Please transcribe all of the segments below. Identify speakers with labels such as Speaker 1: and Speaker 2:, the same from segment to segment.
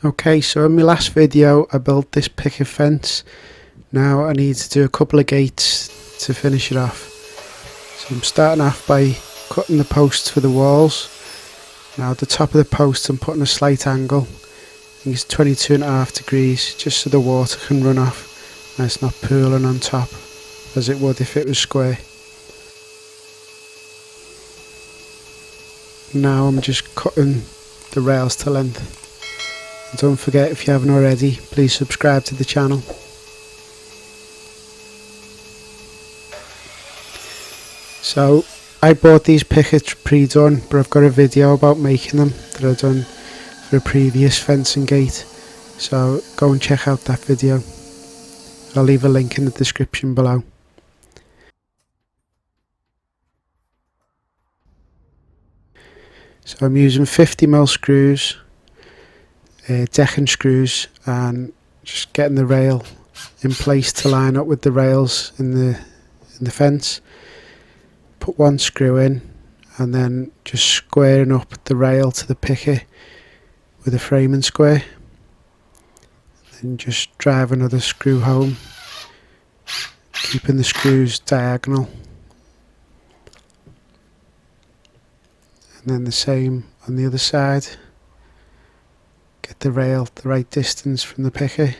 Speaker 1: Okay, so in my last video I built this picket fence. Now I need to do a couple of gates to finish it off. So I'm starting off by cutting the posts for the walls. Now at the top of the post I'm putting a slight angle. I think it's 22.5 degrees, just so the water can run off and it's not pooling on top as it would if it was square. Now I'm just cutting the rails to length. And don't forget, if you haven't already, please subscribe to the channel. So I bought these pickets pre-done, but I've got a video about making them that I've done for a previous fencing gate, so go and check out that video. I'll leave a link in the description below. So I'm using 50mm screws, decking screws, and just getting the rail in place to line up with the rails in the fence. Put one screw in and then just squaring up the rail to the picket with a framing square. Then just drive another screw home, keeping the screws diagonal. And then the same on the other side. Get the rail the right distance from the picket.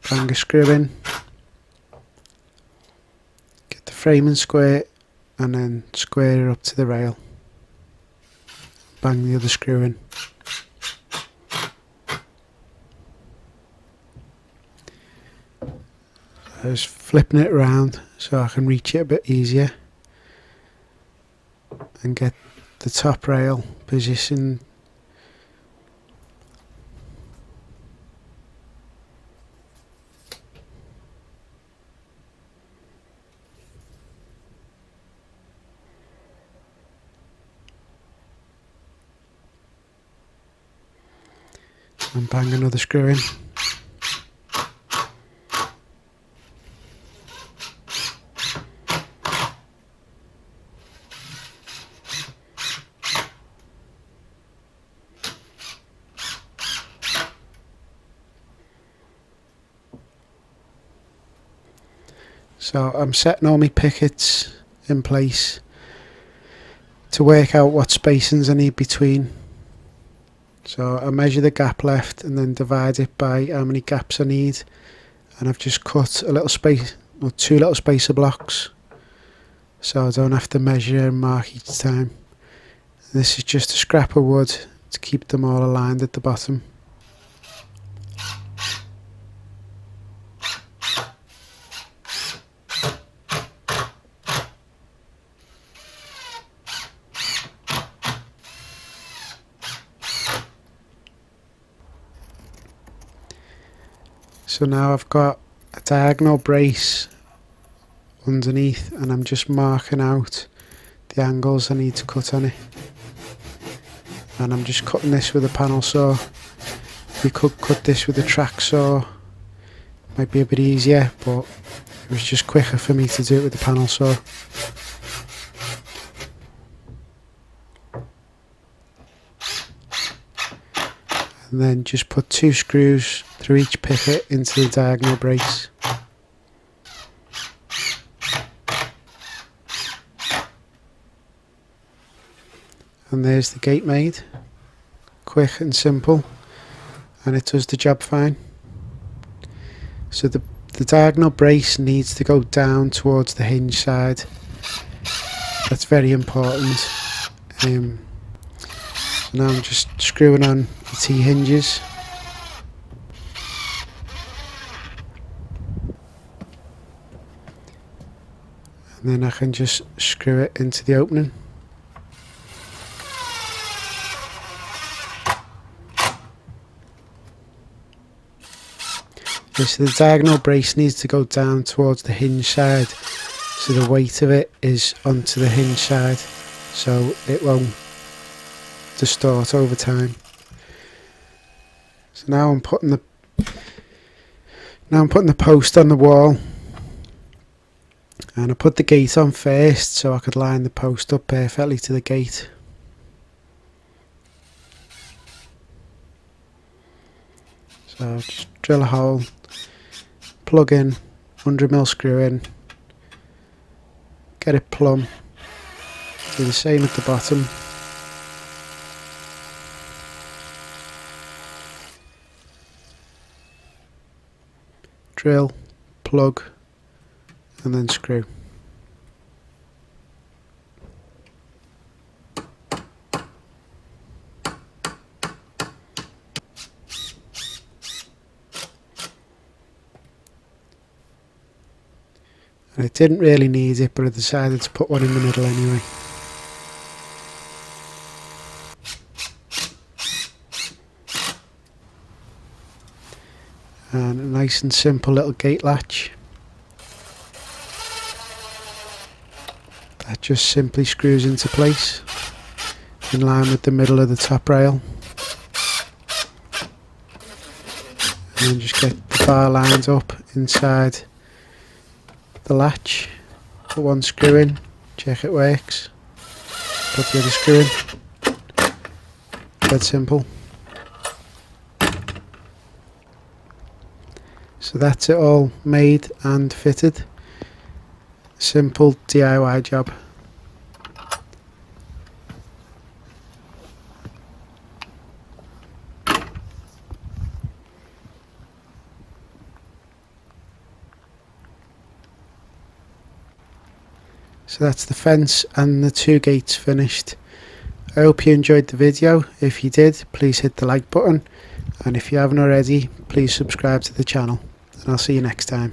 Speaker 1: Bang a screw in. Get the framing square and then square it up to the rail. Bang the other screw in. I was flipping it around so I can reach it a bit easier and get the top rail positioned. And bang another screw in. So I'm setting all my pickets in place to work out what spacings I need between. So I measure the gap left and then divide it by how many gaps I need, and I've just cut a little space, or two little spacer blocks, so I don't have to measure and mark each time. This is just a scrap of wood to keep them all aligned at the bottom. So now I've got a diagonal brace underneath and I'm just marking out the angles I need to cut on it. And I'm just cutting this with a panel saw. We could cut this with a track saw, might be a bit easier, but it was just quicker for me to do it with the panel saw. And then just put two screws through each picket into the diagonal brace. And there's the gate made. Quick and simple, and it does the job fine. So the diagonal brace needs to go down towards the hinge side. That's very important. Now I'm just screwing on the T-hinges. And then I can just screw it into the opening. So the diagonal brace needs to go down towards the hinge side, so the weight of it is onto the hinge side, so it won't distort over time. So now I'm putting the post on the wall, and I put the gate on first so I could line the post up perfectly to the gate. So just drill a hole, plug in, 100mm screw in, get it plumb, do the same at the bottom. Drill, plug, and then screw. And it didn't really need it, but I decided to put one in the middle anyway. And a nice and simple little gate latch that just simply screws into place in line with the middle of the top rail, and then just get the bar lines up inside the latch, put one screw in, check it works, put the other screw in. Dead simple. So that's it all made and fitted. Simple DIY job. So that's the fence and the 2 gates finished. I hope you enjoyed the video. If you did, please hit the like button, and if you haven't already, please subscribe to the channel, and I'll see you next time.